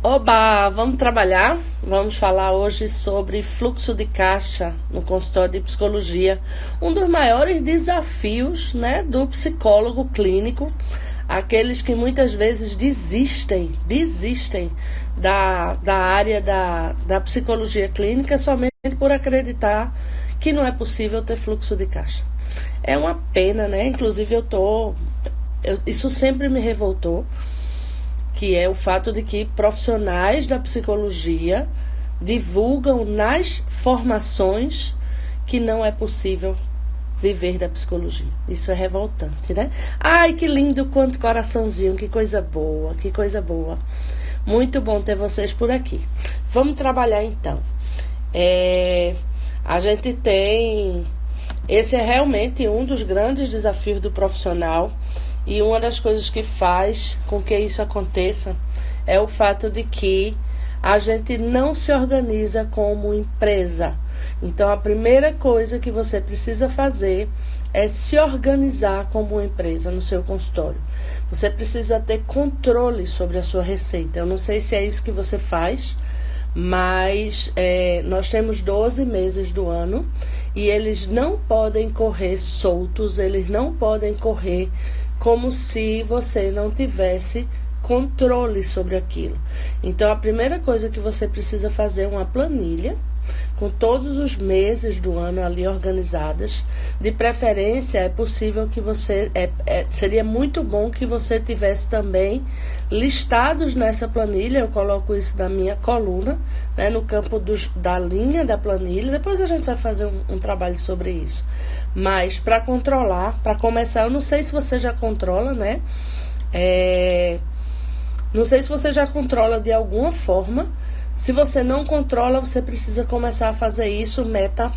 Oba, vamos trabalhar? Vamos falar hoje sobre fluxo de caixa no consultório de psicologia. Um dos maiores desafios, né, do psicólogo clínico, aqueles que muitas vezes desistem da área da psicologia clínica somente por acreditar que não é possível ter fluxo de caixa. É uma pena, né? Inclusive isso sempre me revoltou, que é o fato de que profissionais da psicologia divulgam nas formações que não é possível viver da psicologia. Isso é revoltante, né? Ai, que lindo, quanto coraçãozinho, que coisa boa, que coisa boa. Muito bom ter vocês por aqui. Vamos trabalhar então. A gente tem... Esse é realmente um dos grandes desafios do profissional. E uma das coisas que faz com que isso aconteça é o fato de que a gente não se organiza como empresa. Então, a primeira coisa que você precisa fazer é se organizar como uma empresa no seu consultório. Você precisa ter controle sobre a sua receita. Eu não sei se é isso que você faz, mas nós temos 12 meses do ano e eles não podem correr soltos, eles não podem correr como se você não tivesse controle sobre aquilo. Então, a primeira coisa que você precisa fazer é uma planilha com todos os meses do ano ali organizadas. De preferência, é possível que você... seria muito bom que você tivesse também listados nessa planilha. Eu coloco isso na minha coluna, né, no campo da linha da planilha. Depois a gente vai fazer um trabalho sobre isso. Mas para controlar, para começar, eu não sei se você já controla, né? Não sei se você já controla de alguma forma. Se você não controla, você precisa começar a fazer isso, meta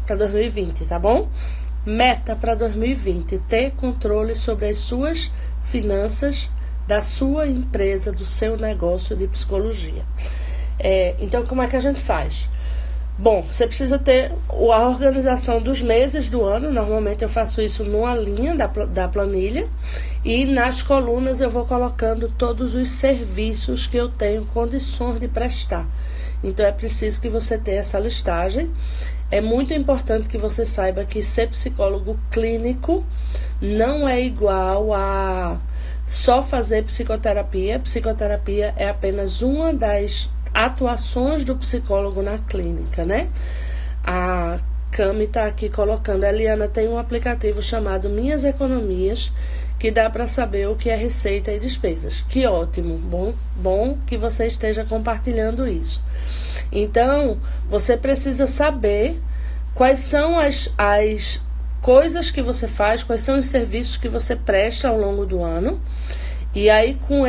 para 2020, tá bom? Meta para 2020, ter controle sobre as suas finanças da sua empresa, do seu negócio de psicologia. Então, como é que a gente faz? Bom, você precisa ter a organização dos meses do ano. Normalmente eu faço isso numa linha da planilha. E nas colunas eu vou colocando todos os serviços que eu tenho condições de prestar. Então é preciso que você tenha essa listagem. É muito importante que você saiba que ser psicólogo clínico não é igual a só fazer psicoterapia. Psicoterapia é apenas uma das atuações do psicólogo na clínica, né? A Cami está aqui colocando. A Eliana tem um aplicativo chamado Minhas Economias, que dá para saber o que é receita e despesas. Que ótimo, bom que você esteja compartilhando isso. Então, você precisa saber quais são as coisas que você faz, quais são os serviços que você presta ao longo do ano. E aí, com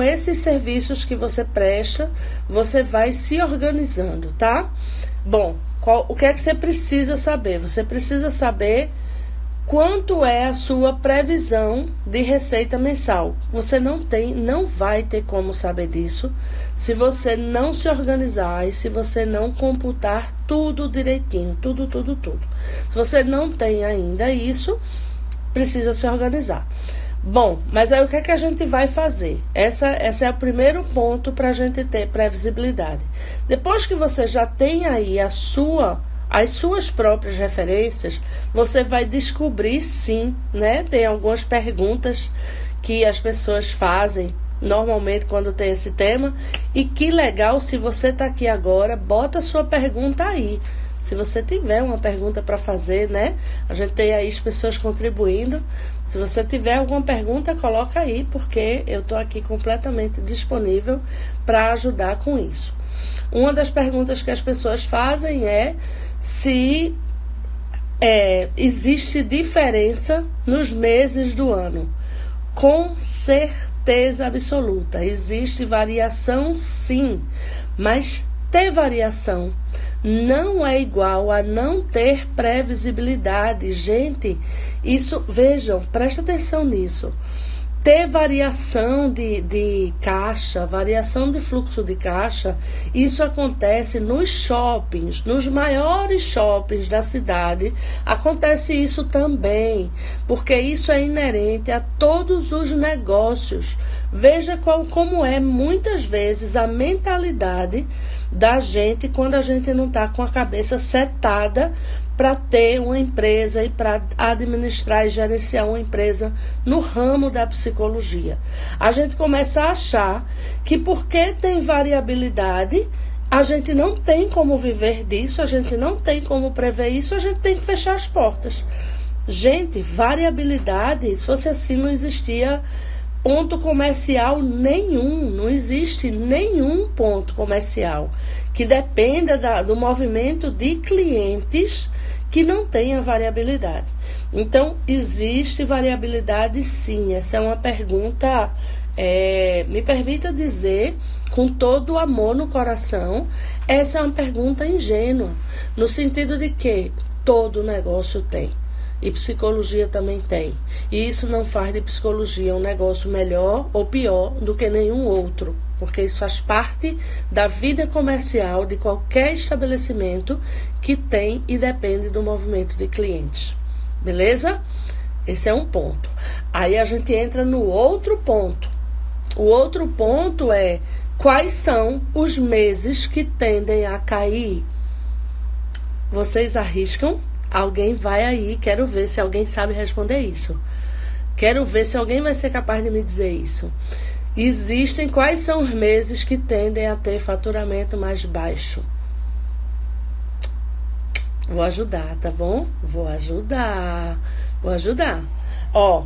esses serviços que você presta, você vai se organizando, tá? Não o que é que você precisa saber? Você precisa saber quanto é a sua previsão de receita mensal. Você não vai ter como saber disso se você não se organizar e se você não computar tudo direitinho, tudo. Se você não tem ainda isso, precisa se organizar. Bom, mas aí o que é que a gente vai fazer? Esse é o primeiro ponto para a gente ter previsibilidade. Depois que você já tem aí as suas próprias referências, você vai descobrir sim, né? Tem algumas perguntas que as pessoas fazem normalmente quando tem esse tema. E que legal, se você está aqui agora, bota a sua pergunta aí. Se você tiver uma pergunta para fazer, né? A gente tem aí as pessoas contribuindo. Se você tiver alguma pergunta, coloca aí, porque eu estou aqui completamente disponível para ajudar com isso. Uma das perguntas que as pessoas fazem é se existe diferença nos meses do ano. Com certeza absoluta. Existe variação, sim, mas ter variação não é igual a não ter previsibilidade. Gente, isso, vejam, presta atenção nisso. ter variação de caixa, variação de fluxo de caixa, isso acontece nos shoppings, nos maiores shoppings da cidade, acontece isso também, porque isso é inerente a todos os negócios. Veja como é muitas vezes a mentalidade da gente quando a gente não está com a cabeça setada para ter uma empresa e para administrar e gerenciar uma empresa no ramo da psicologia. A gente começa a achar que porque tem variabilidade, a gente não tem como viver disso, a gente não tem como prever isso, a gente tem que fechar as portas. Gente, variabilidade, se fosse assim, não existia ponto comercial nenhum, não existe nenhum ponto comercial que dependa do movimento de clientes que não tenha variabilidade. Então, existe variabilidade sim, essa é uma pergunta, me permita dizer, com todo o amor no coração, essa é uma pergunta ingênua, no sentido de que todo negócio tem. E psicologia também tem. E isso não faz de psicologia um negócio melhor ou pior do que nenhum outro. Porque isso faz parte da vida comercial de qualquer estabelecimento que tem e depende do movimento de clientes. Beleza? Esse é um ponto. Aí a gente entra no outro ponto. O outro ponto é quais são os meses que tendem a cair. Vocês arriscam? Alguém vai aí, quero ver se alguém sabe responder isso. Quero ver se alguém vai ser capaz de me dizer isso. Existem quais são os meses que tendem a ter faturamento mais baixo? Vou ajudar, tá bom? Vou ajudar. Ó.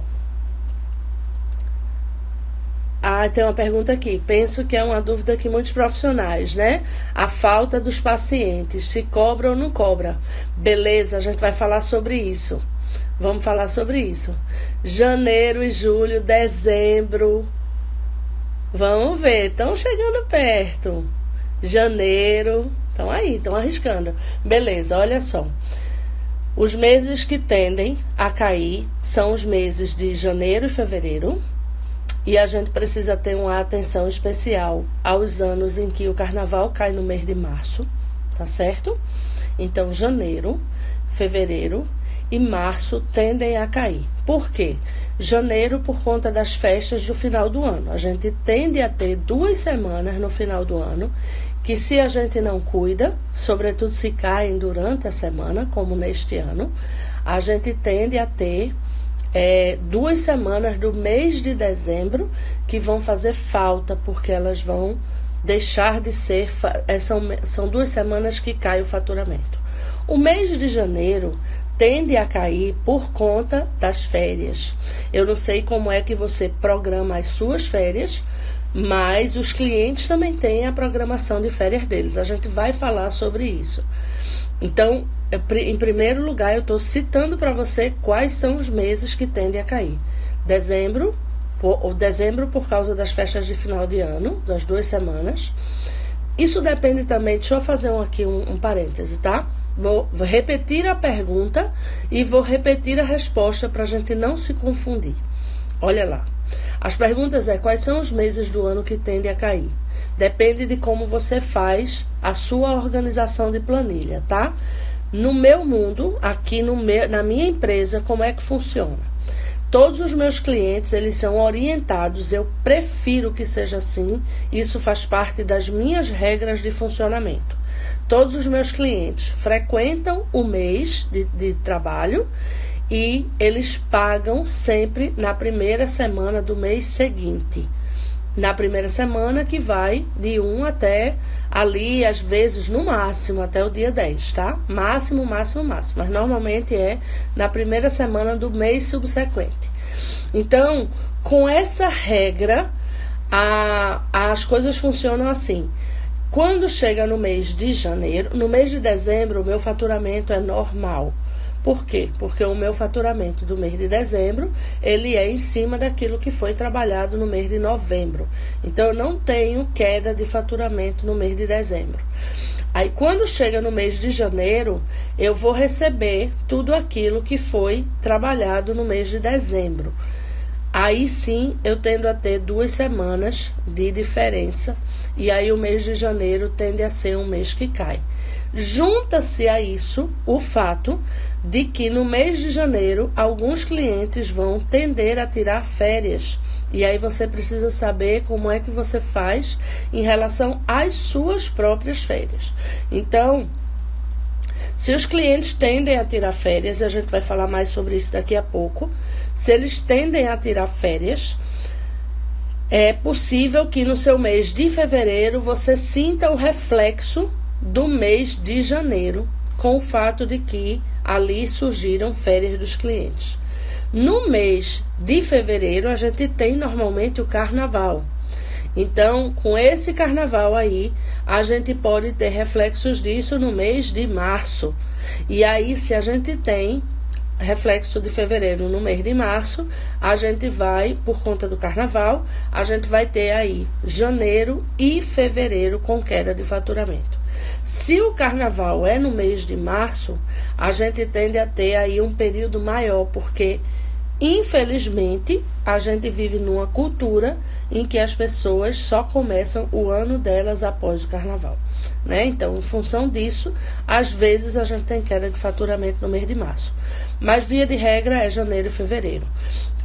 Tem uma pergunta aqui. Penso que é uma dúvida que muitos profissionais, né? A falta dos pacientes, se cobra ou não cobra. Beleza, a gente vai falar sobre isso. Vamos falar sobre isso. Janeiro e julho, dezembro. Vamos ver, estão chegando perto. Janeiro, estão aí, estão arriscando. Beleza, olha só. Os meses que tendem a cair são os meses de janeiro e fevereiro. E a gente precisa ter uma atenção especial aos anos em que o carnaval cai no mês de março, tá certo? Então, janeiro, fevereiro e março tendem a cair. Por quê? Janeiro, por conta das festas do final do ano. A gente tende a ter 2 semanas no final do ano, que se a gente não cuida, sobretudo se caem durante a semana, como neste ano, a gente tende a ter 2 semanas do mês de dezembro que vão fazer falta, porque elas vão deixar de ser, são 2 semanas que cai o faturamento. O mês de janeiro tende a cair por conta das férias. Eu não sei como é que você programa as suas férias, mas os clientes também têm a programação de férias deles. A gente vai falar sobre isso. Então, em primeiro lugar, eu estou citando para você quais são os meses que tendem a cair. Dezembro por causa das festas de final de ano, das 2 semanas. Isso depende também, deixa eu fazer aqui um parêntese, tá? Vou repetir a pergunta e vou repetir a resposta para a gente não se confundir. Olha lá. As perguntas quais são os meses do ano que tendem a cair? Depende de como você faz a sua organização de planilha, tá? No meu mundo, aqui na minha empresa, como é que funciona? Todos os meus clientes, eles são orientados, eu prefiro que seja assim, isso faz parte das minhas regras de funcionamento. Todos os meus clientes frequentam o mês de trabalho e eles pagam sempre na primeira semana do mês seguinte. Na primeira semana que vai de 1 até ali, às vezes, no máximo, até o dia 10, tá? Máximo. Mas normalmente é na primeira semana do mês subsequente. Então, com essa regra, as coisas funcionam assim. Quando chega no mês de janeiro, no mês de dezembro, o meu faturamento é normal. Por quê? Porque o meu faturamento do mês de dezembro, ele é em cima daquilo que foi trabalhado no mês de novembro. Então, eu não tenho queda de faturamento no mês de dezembro. Aí, quando chega no mês de janeiro, eu vou receber tudo aquilo que foi trabalhado no mês de dezembro. aí sim eu tendo a ter 2 semanas de diferença, e aí o mês de janeiro tende a ser um mês que cai. Junta-se a isso o fato de que no mês de janeiro alguns clientes vão tender a tirar férias. E aí você precisa saber como é que você faz em relação às suas próprias férias. Então, se os clientes tendem a tirar férias, a gente vai falar mais sobre isso daqui a pouco, se eles tendem a tirar férias, é possível que no seu mês de fevereiro você sinta o reflexo do mês de janeiro, com o fato de que ali surgiram férias dos clientes. No mês de fevereiro, a gente tem normalmente o carnaval. Então, com esse carnaval aí, a gente pode ter reflexos disso no mês de março. E aí, se a gente tem reflexo de fevereiro no mês de março, a gente vai, por conta do carnaval, a gente vai ter aí janeiro e fevereiro com queda de faturamento. Se o carnaval é no mês de março, a gente tende a ter aí um período maior, porque infelizmente a gente vive numa cultura em que as pessoas só começam o ano delas após o carnaval, né? Então, em função disso, às vezes a gente tem queda de faturamento no mês de março, mas via de regra é janeiro e fevereiro.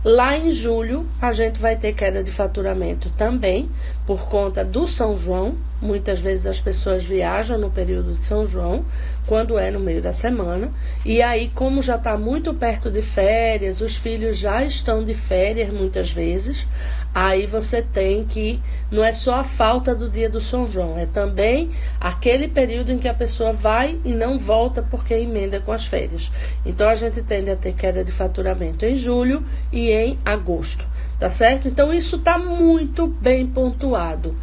Lá em julho, a gente vai ter queda de faturamento também, por conta do São João. Muitas vezes as pessoas viajam no período de São João, quando é no meio da semana. E aí, como já está muito perto de férias, os filhos já estão de férias muitas vezes, aí você tem que, não é só a falta do dia do São João, é também aquele período em que a pessoa vai e não volta porque emenda com as férias. Então, a gente tende a ter queda de faturamento em julho e em agosto, tá certo? Então, isso está muito bem pontuado.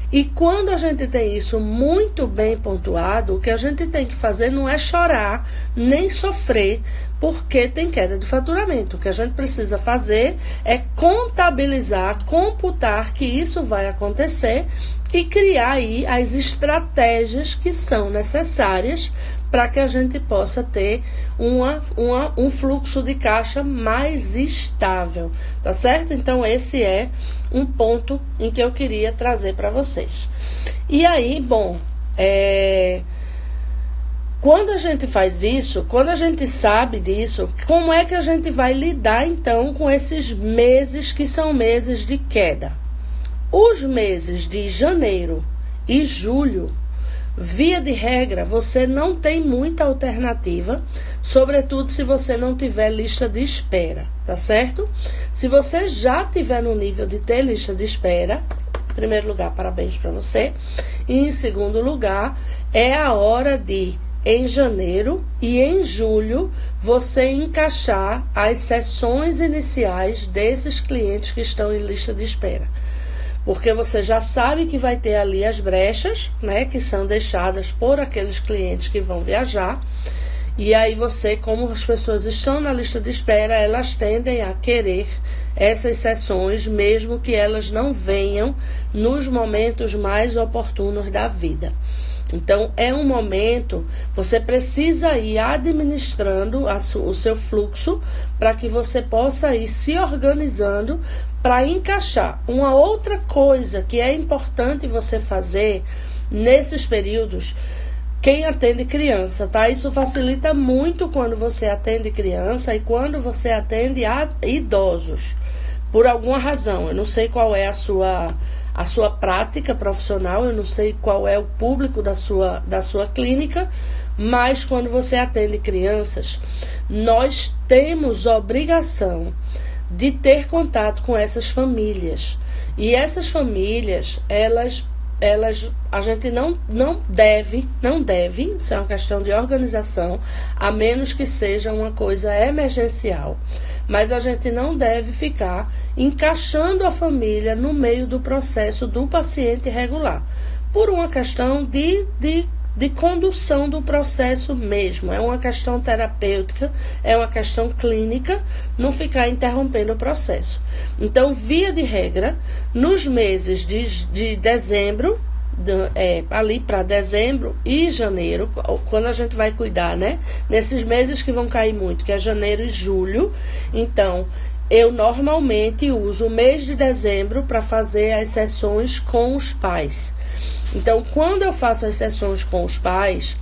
E quando a gente tem isso muito bem pontuado, o que a gente tem que fazer não é chorar, nem sofrer, porque tem queda de faturamento. O que a gente precisa fazer é contabilizar, computar que isso vai acontecer e criar aí as estratégias que são necessárias para que a gente possa ter um fluxo de caixa mais estável, tá certo? Então, esse é um ponto em que eu queria trazer para vocês. E aí, bom, quando a gente faz isso, quando a gente sabe disso, como é que a gente vai lidar, então, com esses meses que são meses de queda? Os meses de janeiro e julho, via de regra, você não tem muita alternativa, sobretudo se você não tiver lista de espera, tá certo? Se você já tiver no nível de ter lista de espera, em primeiro lugar, parabéns para você. E em segundo lugar, é a hora de, em janeiro e em julho, você encaixar as sessões iniciais desses clientes que estão em lista de espera. Porque você já sabe que vai ter ali as brechas, né, que são deixadas por aqueles clientes que vão viajar. E aí você, como as pessoas estão na lista de espera, elas tendem a querer essas sessões, mesmo que elas não venham nos momentos mais oportunos da vida. Então, é um momento, você precisa ir administrando o seu fluxo para que você possa ir se organizando para encaixar. Uma outra coisa que é importante você fazer nesses períodos, quem atende criança, tá? Isso facilita muito quando você atende criança e quando você atende a idosos, por alguma razão. Eu não sei qual é a sua prática profissional, eu não sei qual é o público da sua clínica, mas quando você atende crianças, nós temos obrigação de ter contato com essas famílias. E essas famílias, elas a gente não deve, isso é uma questão de organização, a menos que seja uma coisa emergencial. Mas a gente não deve ficar encaixando a família no meio do processo do paciente regular, por uma questão de condução do processo mesmo. É uma questão terapêutica, é uma questão clínica, não ficar interrompendo o processo. Então, via de regra, nos meses de dezembro, ali para dezembro e janeiro, quando a gente vai cuidar, né? Nesses meses que vão cair muito, que é janeiro e julho, então, eu normalmente uso o mês de dezembro para fazer as sessões com os pais. Então, quando eu faço as sessões com os pais,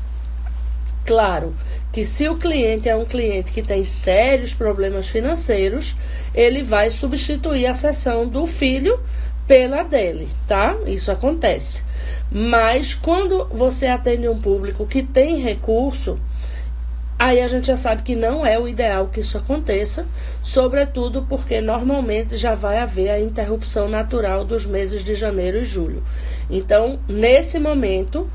claro que se o cliente é um cliente que tem sérios problemas financeiros, ele vai substituir a sessão do filho pela dele, tá? Isso acontece. Mas quando você atende um público que tem recurso, aí a gente já sabe que não é o ideal que isso aconteça, sobretudo porque normalmente já vai haver a interrupção natural dos meses de janeiro e julho. Então, nesse momento,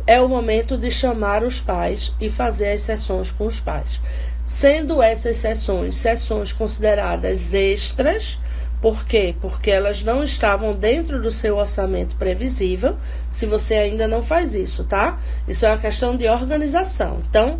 é o momento de chamar os pais e fazer as sessões com os pais. Sendo essas sessões consideradas extras. Por quê? Porque elas não estavam dentro do seu orçamento previsível, se você ainda não faz isso, tá? Isso é uma questão de organização. Então,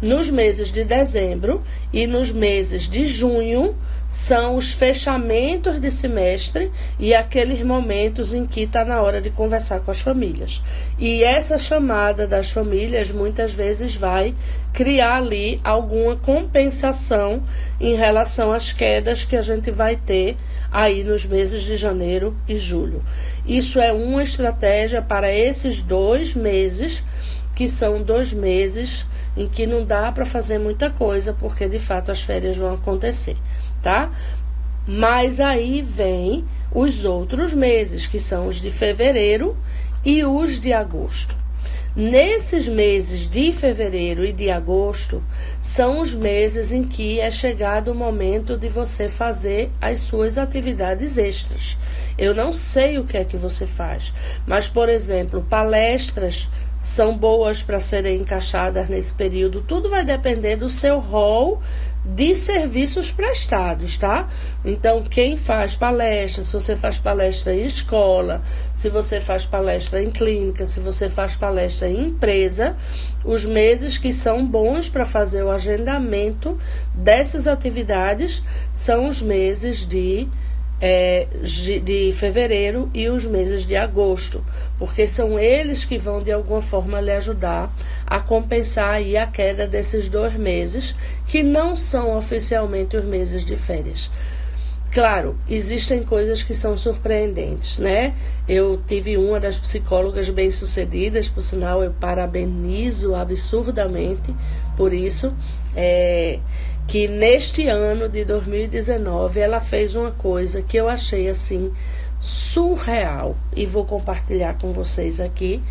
nos meses de dezembro e nos meses de junho, são os fechamentos de semestre e aqueles momentos em que está na hora de conversar com as famílias. E essa chamada das famílias muitas vezes vai criar ali alguma compensação em relação às quedas que a gente vai ter aí nos meses de janeiro e julho. Isso é uma estratégia para esses 2 meses, que são 2 meses em que não dá para fazer muita coisa, porque de fato as férias vão acontecer, tá? Mas aí vem os outros meses, que são os de fevereiro e os de agosto. Nesses meses de fevereiro e de agosto, são os meses em que é chegado o momento de você fazer as suas atividades extras. Eu não sei o que é que você faz, mas, por exemplo, palestras são boas para serem encaixadas nesse período. Tudo vai depender do seu rol de serviços prestados, tá? Então, quem faz palestra, se você faz palestra em escola, se você faz palestra em clínica, se você faz palestra em empresa, os meses que são bons para fazer o agendamento dessas atividades são os meses de fevereiro e os meses de agosto, porque são eles que vão de alguma forma lhe ajudar a compensar aí a queda desses 2 meses, que não são oficialmente os meses de férias. Claro, existem coisas que são surpreendentes, né? Eu tive uma das psicólogas bem-sucedidas, por sinal eu parabenizo absurdamente por isso, que neste ano de 2019 ela fez uma coisa que eu achei assim surreal e vou compartilhar com vocês aqui.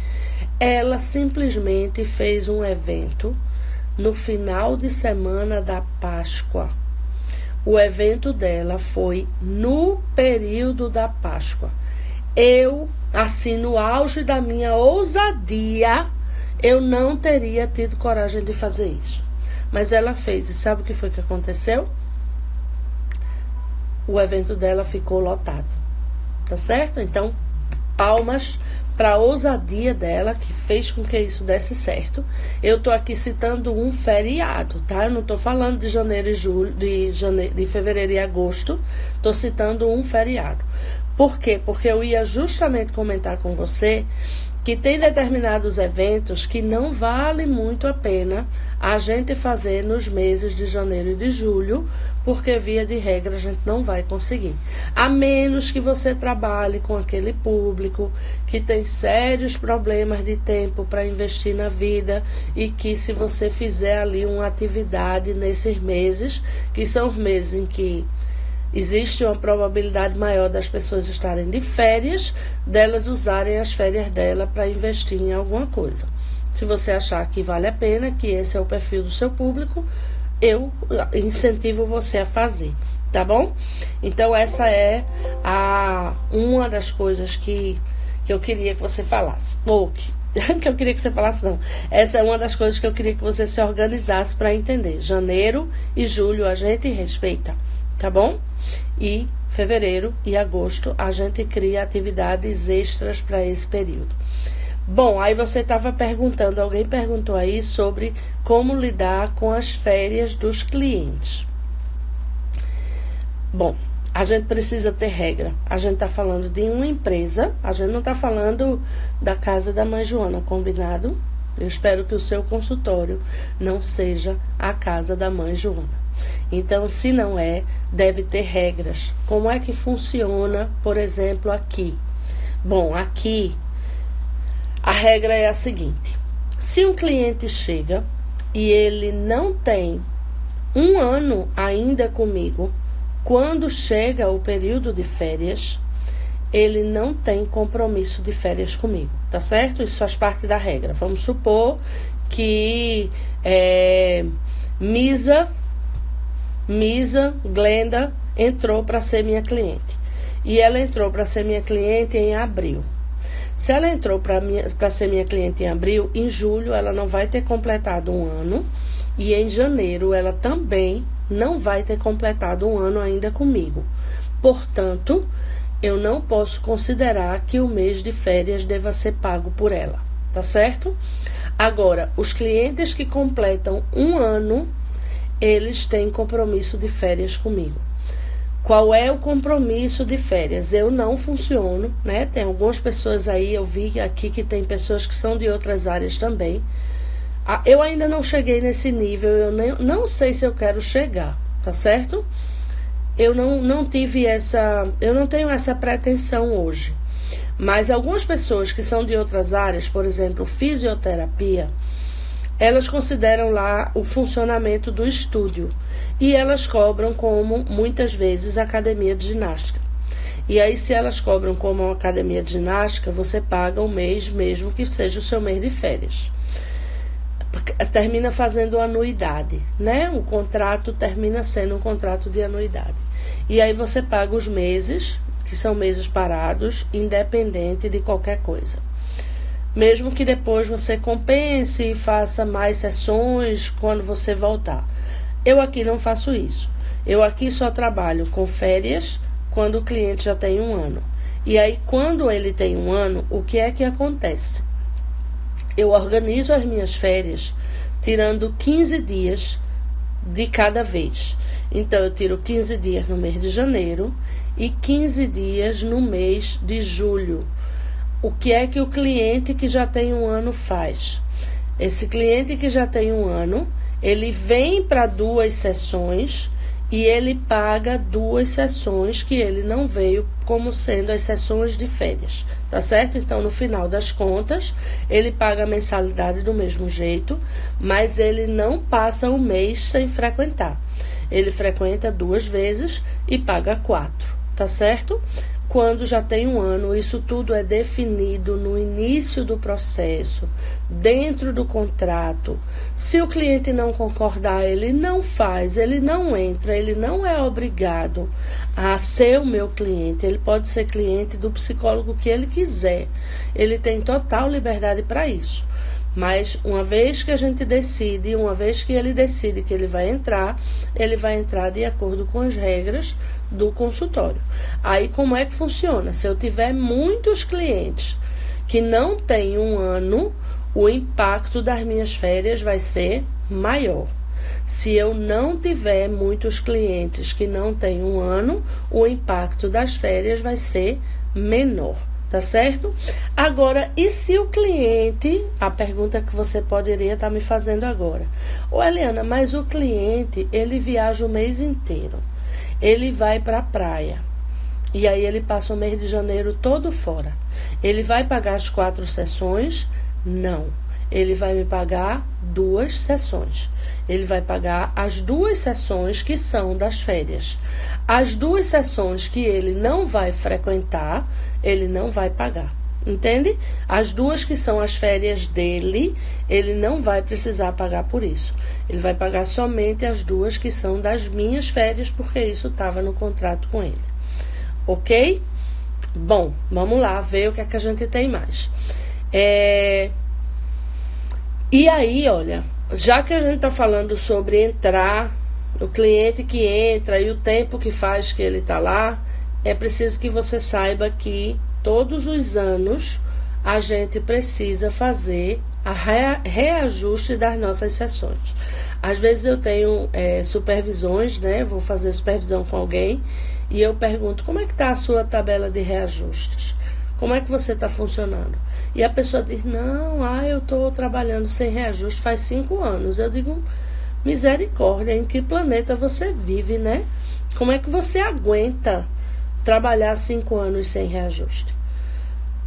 Ela simplesmente fez um evento no final de semana da Páscoa. O evento dela foi no período da Páscoa. Eu, assim, no auge da minha ousadia, eu não teria tido coragem de fazer isso. Mas ela fez, e sabe o que foi que aconteceu? O evento dela ficou lotado, tá certo? Então, palmas para a ousadia dela, que fez com que isso desse certo. Eu tô aqui citando um feriado, tá? Eu não tô falando de janeiro e julho, de fevereiro e agosto, tô citando um feriado. Por quê? Porque eu ia justamente comentar com você que tem determinados eventos que não vale muito a pena a gente fazer nos meses de janeiro e de julho, porque via de regra a gente não vai conseguir. A menos que você trabalhe com aquele público que tem sérios problemas de tempo para investir na vida e que se você fizer ali uma atividade nesses meses, que são os meses em que existe uma probabilidade maior das pessoas estarem de férias, delas usarem as férias dela para investir em alguma coisa. Se você achar que vale a pena, que esse é o perfil do seu público, eu incentivo você a fazer, tá bom? Então essa é uma das coisas que eu queria que você falasse. Ou que eu queria que você falasse, não. Essa é uma das coisas que eu queria que você se organizasse para entender. Janeiro e julho a gente respeita, tá bom? E fevereiro e agosto a gente cria atividades extras para esse período. Bom, aí você estava perguntando, alguém perguntou aí sobre como lidar com as férias dos clientes. Bom, a gente precisa ter regra. A gente está falando de uma empresa, a gente não está falando da casa da mãe Joana, combinado? Eu espero que o seu consultório não seja a casa da mãe Joana. Então, se não é, deve ter regras. Como é que funciona, por exemplo, aqui? Bom, aqui a regra é a seguinte: se um cliente chega e ele não tem 1 ano ainda comigo, quando chega o período de férias, ele não tem compromisso de férias comigo, tá certo? Isso faz parte da regra. Vamos supor que Misa Glenda entrou para ser minha cliente. E ela entrou para ser minha cliente em abril. Se ela entrou para ser minha cliente em abril, em julho ela não vai ter completado 1 ano. E em janeiro ela também não vai ter completado 1 ano ainda comigo. Portanto, eu não posso considerar que o mês de férias deva ser pago por ela, tá certo? Agora, os clientes que completam 1 ano, eles têm compromisso de férias comigo. Qual é o compromisso de férias? Eu não funciono, né? Tem algumas pessoas aí, eu vi aqui que tem pessoas que são de outras áreas também. Eu ainda não cheguei nesse nível, eu não sei se eu quero chegar, tá certo? Eu não tenho essa pretensão hoje. Mas algumas pessoas que são de outras áreas, por exemplo, fisioterapia, elas consideram lá o funcionamento do estúdio. E elas cobram como, muitas vezes, academia de ginástica. E aí, se elas cobram como uma academia de ginástica, você paga um mês mesmo que seja o seu mês de férias. Termina fazendo anuidade, né? O contrato termina sendo um contrato de anuidade. E aí você paga os meses, que são meses parados, independente de qualquer coisa. Mesmo que depois você compense e faça mais sessões quando você voltar. Eu aqui não faço isso. Eu aqui só trabalho com férias quando o cliente já tem 1 ano. E aí, quando ele tem 1 ano, o que é que acontece? Eu organizo as minhas férias tirando 15 dias de cada vez. Então, eu tiro 15 dias no mês de janeiro e 15 dias no mês de julho. O que é que o cliente que já tem 1 ano faz? Esse cliente que já tem 1 ano, ele vem para 2 sessões e ele paga 2 sessões que ele não veio como sendo as sessões de férias, tá certo? Então, no final das contas, ele paga a mensalidade do mesmo jeito, mas ele não passa o mês sem frequentar. Ele frequenta 2 vezes e paga 4, tá certo? Quando já tem 1 ano, isso tudo é definido no início do processo, dentro do contrato. Se o cliente não concordar, ele não faz, ele não entra, ele não é obrigado a ser o meu cliente. Ele pode ser cliente do psicólogo que ele quiser. Ele tem total liberdade para isso. Mas uma vez que a gente decide, uma vez que ele decide que ele vai entrar de acordo com as regras do consultório. Aí como é que funciona? Se eu tiver muitos clientes que não têm 1 ano, o impacto das minhas férias vai ser maior. Se eu não tiver muitos clientes que não têm 1 ano, o impacto das férias vai ser menor. Tá certo? Agora, e se o cliente, a pergunta que você poderia estar me fazendo agora, Eliana, mas o cliente, ele viaja o mês inteiro, ele vai para a praia, e aí ele passa o mês de janeiro todo fora, ele vai pagar as 4 sessões? Não, ele vai me pagar 2 sessões. Ele vai pagar as 2 sessões que são das férias. As 2 sessões que ele não vai frequentar, ele não vai pagar. Entende? As 2 que são as férias dele, ele não vai precisar pagar por isso. Ele vai pagar somente as 2 que são das minhas férias, porque isso estava no contrato com ele. Ok? Bom, vamos lá ver o que é que a gente tem mais. E aí, olha, já que a gente está falando sobre entrar, o cliente que entra e o tempo que faz que ele está lá, é preciso que você saiba que todos os anos a gente precisa fazer a reajuste das nossas sessões. Às vezes eu tenho supervisões, né? Vou fazer supervisão com alguém e eu pergunto, como é que está a sua tabela de reajustes? Como é que você está funcionando? E a pessoa diz, não, eu estou trabalhando sem reajuste faz 5 anos. Eu digo, Misericórdia, em que planeta você vive, né? Como é que você aguenta trabalhar 5 anos sem reajuste?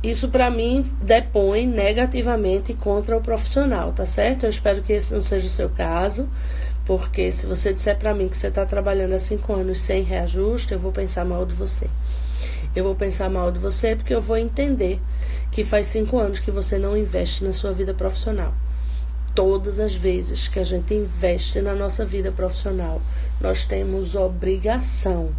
Isso, para mim, depõe negativamente contra o profissional, tá certo? Eu espero que esse não seja o seu caso, porque se você disser para mim que você está trabalhando há 5 anos sem reajuste, eu vou pensar mal de você. Eu vou pensar mal de você porque eu vou entender que faz 5 anos que você não investe na sua vida profissional. Todas as vezes que a gente investe na nossa vida profissional, nós temos obrigação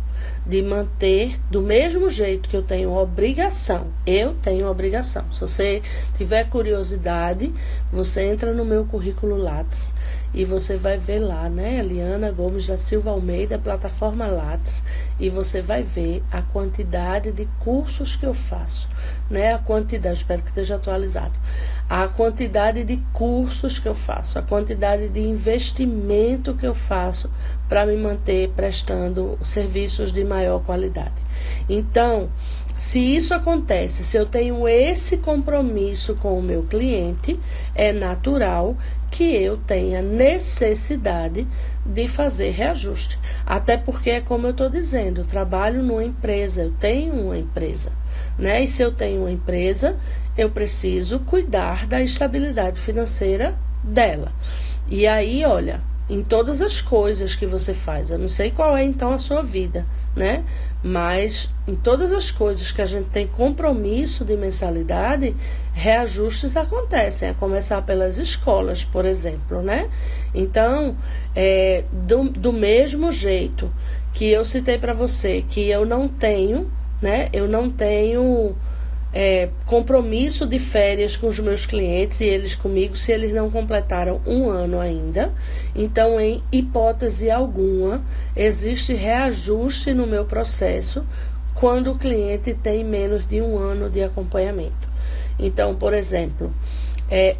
de manter, do mesmo jeito que eu tenho obrigação. Se você tiver curiosidade, você entra no meu currículo Lattes e você vai ver lá, né? Eliana Gomes da Silva Almeida, plataforma Lattes, e você vai ver a quantidade de cursos que eu faço, né? A quantidade, espero que esteja atualizado. A quantidade de cursos que eu faço, a quantidade de investimento que eu faço para me manter prestando serviços de maior qualidade. Então, se isso acontece, se eu tenho esse compromisso com o meu cliente, é natural que eu tenha necessidade de fazer reajuste. Até porque, é como eu estou dizendo, eu trabalho numa empresa, eu tenho uma empresa, né? E se eu tenho uma empresa, eu preciso cuidar da estabilidade financeira dela. E aí, olha, em todas as coisas que você faz, eu não sei qual é então a sua vida, né? Mas em todas as coisas que a gente tem compromisso de mensalidade, reajustes acontecem, a começar pelas escolas, por exemplo, né? Então, do mesmo jeito que eu citei para você que eu não tenho, né? Eu não tenho compromisso de férias com os meus clientes e eles comigo se eles não completaram 1 ano ainda. Então, em hipótese alguma, existe reajuste no meu processo quando o cliente tem menos de 1 ano de acompanhamento. Então, por exemplo,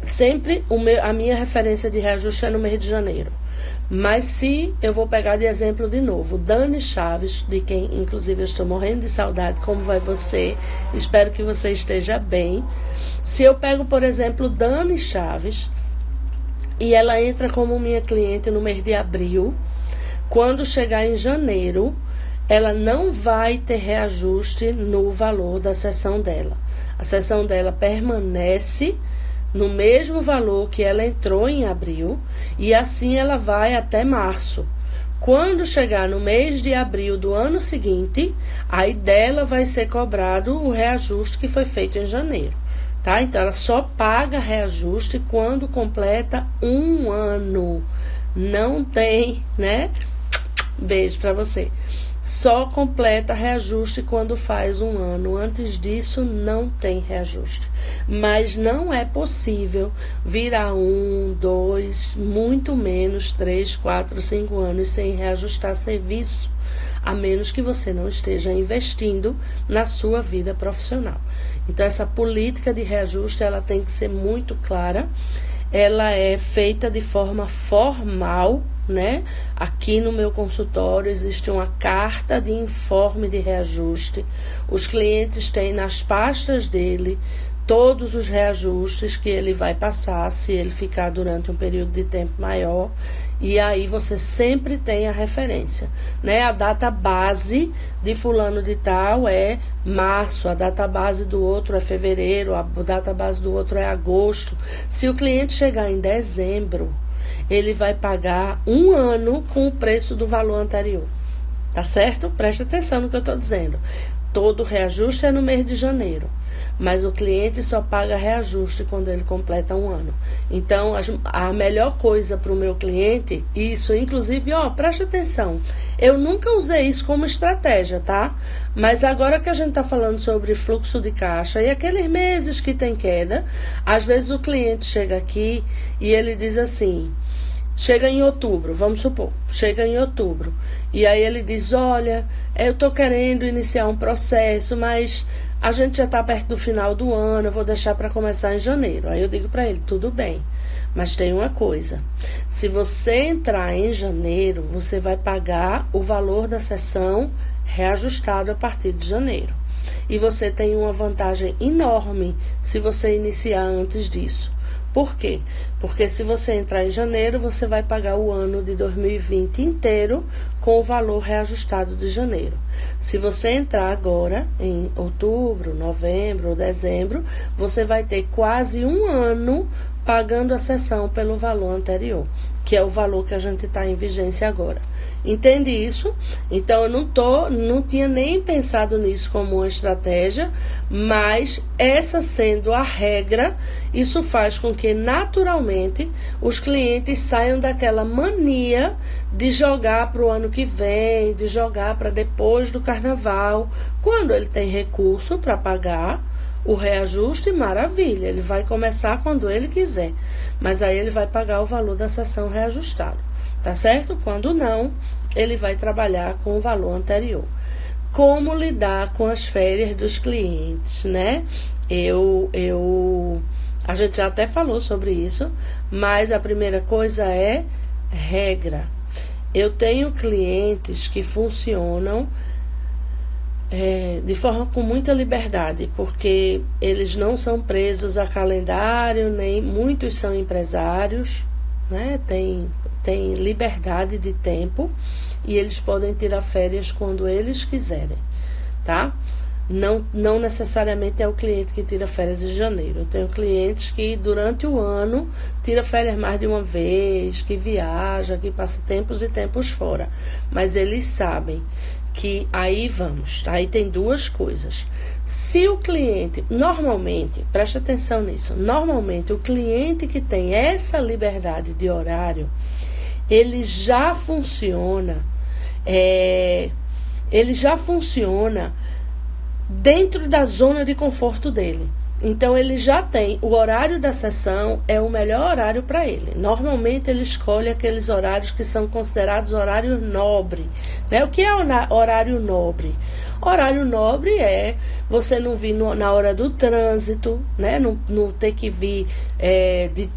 sempre a minha referência de reajuste é no mês de janeiro. Mas se eu vou pegar de exemplo de novo, Dani Chaves, de quem inclusive eu estou morrendo de saudade, como vai você? Espero que você esteja bem. Se eu pego, por exemplo, Dani Chaves, e ela entra como minha cliente no mês de abril, quando chegar em janeiro, ela não vai ter reajuste no valor da sessão dela. A sessão dela permanece no mesmo valor que ela entrou em abril, e assim ela vai até março. Quando chegar no mês de abril do ano seguinte, aí dela vai ser cobrado o reajuste que foi feito em janeiro, tá? Então, ela só paga reajuste quando completa 1 ano. Não tem, né? Beijo pra você. Só completa reajuste quando faz 1 ano. Antes disso, não tem reajuste. Mas não é possível virar 1, 2, muito menos 3, 4, 5 anos sem reajustar serviço, a menos que você não esteja investindo na sua vida profissional. Então, essa política de reajuste, ela tem que ser muito clara. Ela é feita de forma formal, né? Aqui no meu consultório existe uma carta de informe de reajuste. Os clientes têm nas pastas dele todos os reajustes que ele vai passar se ele ficar durante um período de tempo maior. E aí você sempre tem a referência, né? A data base de fulano de tal é março, a data base do outro é fevereiro, a data base do outro é agosto. Se o cliente chegar em dezembro, ele vai pagar 1 ano com o preço do valor anterior. Tá certo? Preste atenção no que eu estou dizendo. Todo reajuste é no mês de janeiro, mas o cliente só paga reajuste quando ele completa 1 ano. Então, a melhor coisa para o meu cliente, isso, inclusive, preste atenção, eu nunca usei isso como estratégia, tá? Mas agora que a gente está falando sobre fluxo de caixa e aqueles meses que tem queda, às vezes o cliente chega aqui e ele diz assim, chega em outubro, vamos supor, chega em outubro, e aí ele diz, olha, eu estou querendo iniciar um processo, mas a gente já está perto do final do ano, eu vou deixar para começar em janeiro. Aí eu digo para ele, tudo bem, mas tem uma coisa, se você entrar em janeiro, você vai pagar o valor da sessão reajustado a partir de janeiro. E você tem uma vantagem enorme se você iniciar antes disso. Por quê? Porque se você entrar em janeiro, você vai pagar o ano de 2020 inteiro com o valor reajustado de janeiro. Se você entrar agora em outubro, novembro ou dezembro, você vai ter quase um ano pagando a seção pelo valor anterior, que é o valor que a gente está em vigência agora. Entende isso? Então, eu não tinha nem pensado nisso como uma estratégia, mas essa sendo a regra, isso faz com que, naturalmente, os clientes saiam daquela mania de jogar para o ano que vem, de jogar para depois do carnaval. Quando ele tem recurso para pagar o reajuste, maravilha, ele vai começar quando ele quiser, mas aí ele vai pagar o valor da seção reajustada, tá certo? Quando não, ele vai trabalhar com o valor anterior. Como lidar com as férias dos clientes, né? A gente já até falou sobre isso, mas a primeira coisa é regra. Eu tenho clientes que funcionam de forma com muita liberdade, porque eles não são presos a calendário, nem muitos são empresários, né? Tem liberdade de tempo e eles podem tirar férias quando eles quiserem, tá? Não necessariamente é o cliente que tira férias em janeiro. Eu tenho clientes que durante o ano tira férias mais de uma vez, que viaja, que passa tempos e tempos fora, mas eles sabem que aí tem duas coisas. Se o cliente, normalmente, preste atenção nisso, normalmente o cliente que tem essa liberdade de horário, ele já funciona dentro da zona de conforto dele. Então, ele já tem o horário da sessão, é o melhor horário para ele. Normalmente, ele escolhe aqueles horários que são considerados horário nobre, né? O que é horário nobre? Horário nobre é você não vir na hora do trânsito, né? Não ter que vir de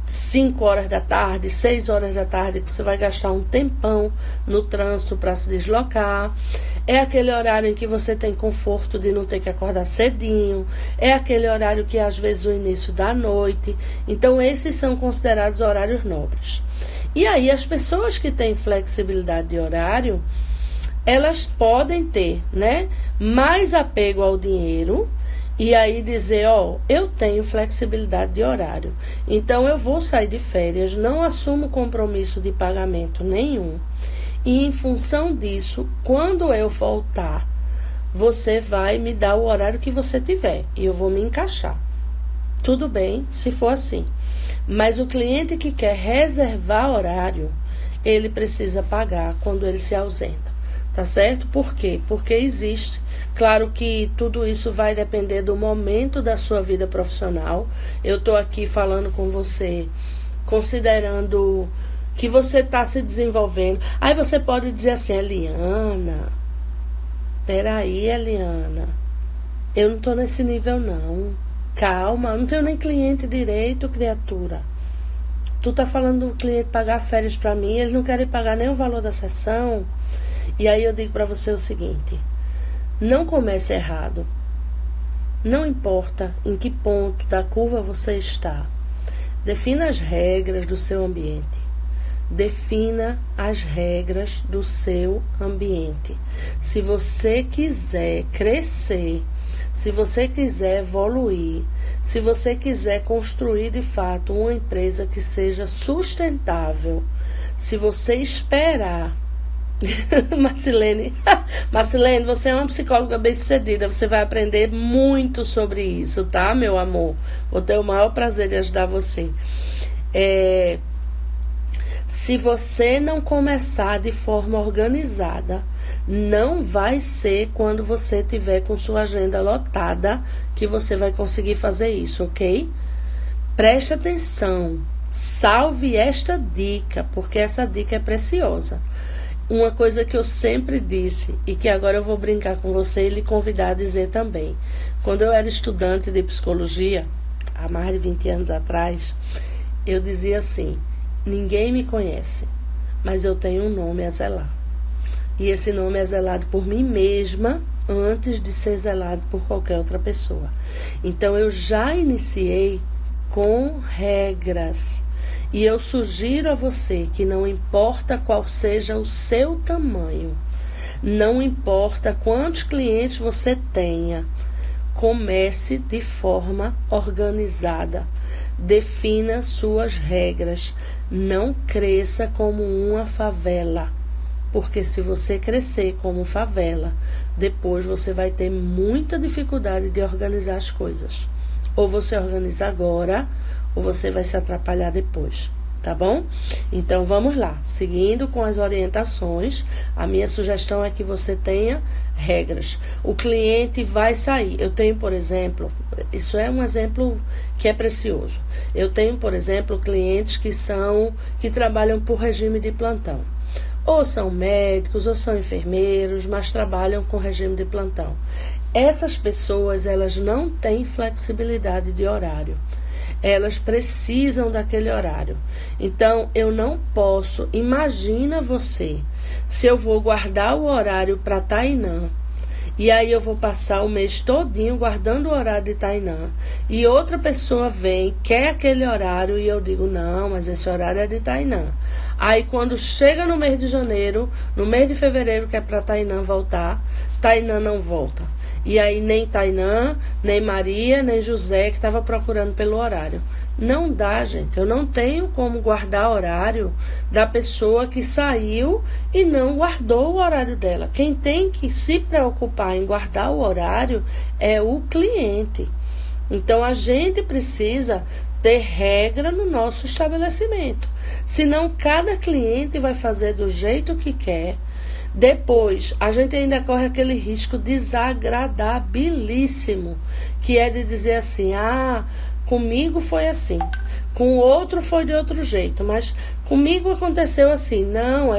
5 horas da tarde, 6 horas da tarde, que você vai gastar um tempão no trânsito para se deslocar. É aquele horário em que você tem conforto de não ter que acordar cedinho. É aquele horário que às vezes o início da noite. Então, esses são considerados horários nobres. E aí, as pessoas que têm flexibilidade de horário, elas podem ter, né, mais apego ao dinheiro. E aí dizer, eu tenho flexibilidade de horário, então eu vou sair de férias, não assumo compromisso de pagamento nenhum. E em função disso, quando eu voltar, você vai me dar o horário que você tiver e eu vou me encaixar. Tudo bem, se for assim. Mas o cliente que quer reservar horário, ele precisa pagar quando ele se ausenta. Tá certo? Por quê? Porque existe. Claro que tudo isso vai depender do momento da sua vida profissional. Eu estou aqui falando com você, considerando que você está se desenvolvendo. Aí você pode dizer assim, Eliana, peraí, Eliana, eu não estou nesse nível não. Calma, eu não tenho nem cliente direito, criatura. Tu tá falando do cliente pagar férias para mim, eles não querem pagar nem o valor da sessão. E aí eu digo para você o seguinte, não comece errado. Não importa em que ponto da curva você está. Defina as regras do seu ambiente. Defina as regras do seu ambiente. Se você quiser crescer, se você quiser evoluir, se você quiser construir de fato uma empresa que seja sustentável, se você esperar Marcilene, você é uma psicóloga bem-sucedida, você vai aprender muito sobre isso, tá, meu amor? Vou ter o maior prazer de ajudar você. Se você não começar de forma organizada, não vai ser quando você tiver com sua agenda lotada que você vai conseguir fazer isso, ok? Preste atenção, salve esta dica, porque essa dica é preciosa. Uma coisa que eu sempre disse e que agora eu vou brincar com você e lhe convidar a dizer também. Quando eu era estudante de psicologia, há mais de 20 anos atrás, eu dizia assim, ninguém me conhece, mas eu tenho um nome a zelar. E esse nome é zelado por mim mesma antes de ser zelado por qualquer outra pessoa. Então eu já iniciei com regras. E eu sugiro a você que não importa qual seja o seu tamanho, não importa quantos clientes você tenha, comece de forma organizada. Defina suas regras. Não cresça como uma favela. Porque se você crescer como favela, depois você vai ter muita dificuldade de organizar as coisas. Ou você organiza agora, ou você vai se atrapalhar depois. Tá bom? Então, vamos lá. Seguindo com as orientações, a minha sugestão é que você tenha regras. O cliente vai sair. Eu tenho, por exemplo, isso é um exemplo que é precioso. Eu tenho, por exemplo, clientes que trabalham por regime de plantão. Ou são médicos, ou são enfermeiros, mas trabalham com regime de plantão. Essas pessoas, elas não têm flexibilidade de horário. Elas precisam daquele horário. Então, eu não posso. Imagina você, se eu vou guardar o horário para Tainã, e aí eu vou passar o mês todinho guardando o horário de Tainã, e outra pessoa vem, quer aquele horário, e eu digo, não, mas esse horário é de Tainã. Aí, quando chega no mês de janeiro, no mês de fevereiro, que é para Tainã voltar, Tainã não volta. E aí nem Tainã, nem Maria, nem José que estava procurando pelo horário. Não dá, gente. Eu não tenho como guardar horário da pessoa que saiu e não guardou o horário dela. Quem tem que se preocupar em guardar o horário é o cliente. Então, a gente precisa ter regra no nosso estabelecimento. Senão, cada cliente vai fazer do jeito que quer. Depois, a gente ainda corre aquele risco desagradabilíssimo, que é de dizer assim, comigo foi assim, com o outro foi de outro jeito, mas comigo aconteceu assim. Não,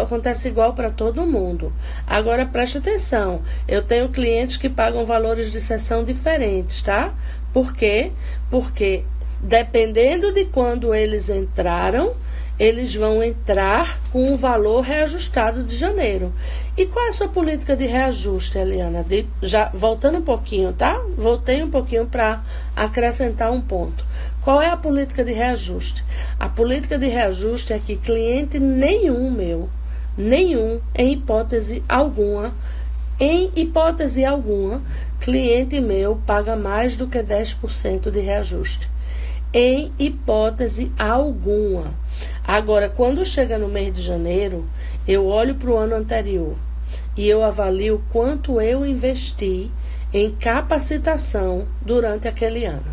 acontece igual para todo mundo. Agora, preste atenção, eu tenho clientes que pagam valores de sessão diferentes, tá? Por quê? Porque, dependendo de quando eles entraram, eles vão entrar com o valor reajustado de janeiro. E qual é a sua política de reajuste, Eliana? Já voltando um pouquinho, tá? Voltei um pouquinho para acrescentar um ponto. Qual é a política de reajuste? A política de reajuste é que cliente nenhum, em hipótese alguma, cliente meu paga mais do que 10% de reajuste. Em hipótese alguma. Agora, quando chega no mês de janeiro, eu olho para o ano anterior e eu avalio quanto eu investi em capacitação durante aquele ano.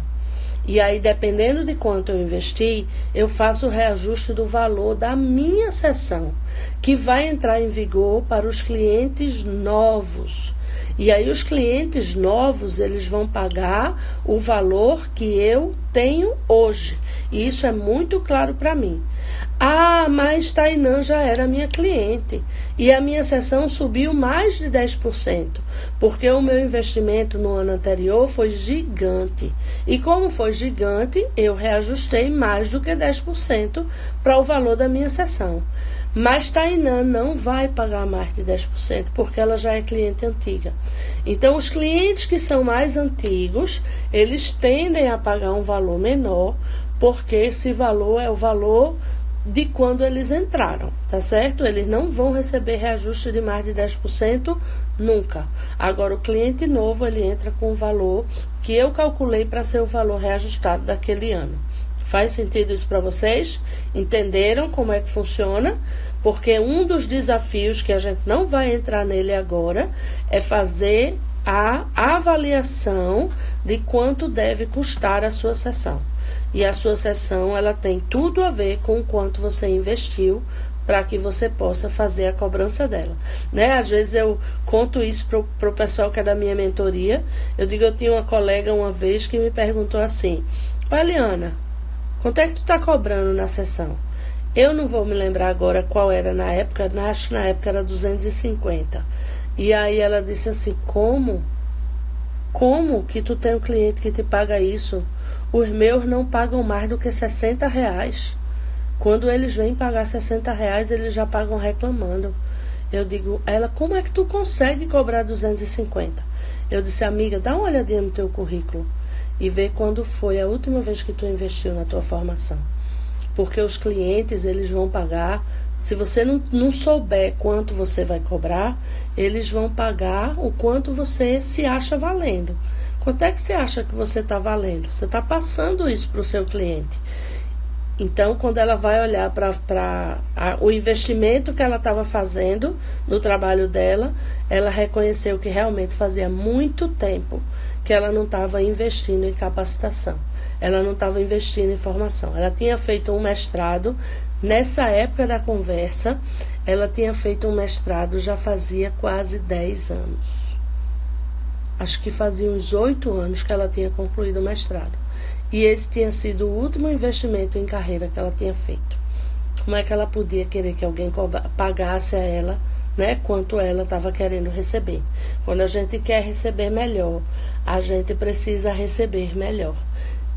E aí, dependendo de quanto eu investi, eu faço o reajuste do valor da minha sessão, que vai entrar em vigor para os clientes novos. E aí os clientes novos, eles vão pagar o valor que eu tenho hoje. E isso é muito claro para mim. Mas Tainã já era minha cliente. E a minha sessão subiu mais de 10%. Porque o meu investimento no ano anterior foi gigante. E como foi gigante, eu reajustei mais do que 10% para o valor da minha sessão. Mas Tainã não vai pagar mais de 10%, porque ela já é cliente antiga. Então, os clientes que são mais antigos, eles tendem a pagar um valor menor, porque esse valor é o valor de quando eles entraram, tá certo? Eles não vão receber reajuste de mais de 10% nunca. Agora, o cliente novo, ele entra com o valor que eu calculei para ser o valor reajustado daquele ano. Faz sentido isso para vocês? Entenderam como é que funciona? Porque um dos desafios, que a gente não vai entrar nele agora, é fazer a avaliação de quanto deve custar a sua sessão. E a sua sessão, ela tem tudo a ver com o quanto você investiu para que você possa fazer a cobrança dela. Né? Às vezes eu conto isso para o pessoal que é da minha mentoria. Eu tinha uma colega uma vez que me perguntou assim, Eliana, quanto é que tu está cobrando na sessão? Eu não vou me lembrar agora qual era na época, acho que na época era 250. E aí ela disse assim, como? Como que tu tem um cliente que te paga isso? Os meus não pagam mais do que R$60. Quando eles vêm pagar R$60, eles já pagam reclamando. Eu digo, como é que tu consegue cobrar 250? Eu disse, amiga, dá uma olhadinha no teu currículo. e vê quando foi a última vez que tu investiu na tua formação. Porque os clientes, eles vão pagar, se você não souber quanto você vai cobrar, eles vão pagar o quanto você se acha valendo. Quanto é que você acha que você está valendo? Você está passando isso para o seu cliente. Então, quando ela vai olhar para o investimento que ela estava fazendo no trabalho dela, ela reconheceu que realmente fazia muito tempo que ela não estava investindo em capacitação. Ela não estava investindo em formação. Ela tinha feito um mestrado, nessa época da conversa, ela tinha feito um mestrado já fazia quase 10 anos. Acho que fazia uns 8 anos que ela tinha concluído o mestrado. E esse tinha sido o último investimento em carreira que ela tinha feito. Como é que ela podia querer que alguém pagasse a ela, né, quanto ela estava querendo receber? Quando a gente quer receber melhor, a gente precisa receber melhor.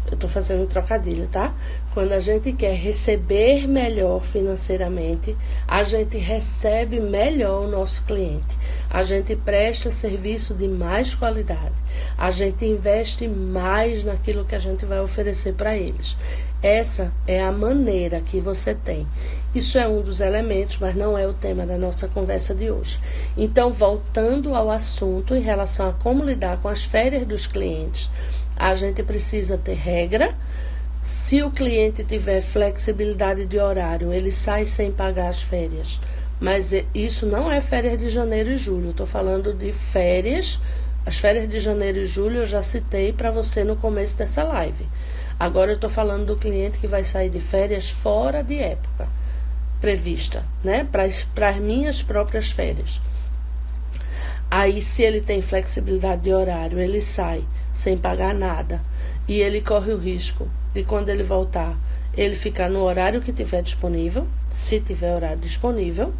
Eu estou fazendo um trocadilho, tá? Quando a gente quer receber melhor financeiramente, a gente recebe melhor o nosso cliente. A gente presta serviço de mais qualidade. A gente investe mais naquilo que a gente vai oferecer para eles. Essa é a maneira que você tem. Isso é um dos elementos, mas não é o tema da nossa conversa de hoje. Então, voltando ao assunto em relação a como lidar com as férias dos clientes, a gente precisa ter regra. Se o cliente tiver flexibilidade de horário, ele sai sem pagar as férias. Mas isso não é férias de janeiro e julho. Eu estou falando de férias. As férias de janeiro e julho eu já citei para você no começo dessa live. Agora eu estou falando do cliente que vai sair de férias fora de época prevista, né? Para as minhas próprias férias. Aí, se ele tem flexibilidade de horário, ele sai sem pagar nada. E ele corre o risco de, quando ele voltar, ele ficar no horário que tiver disponível, se tiver horário disponível.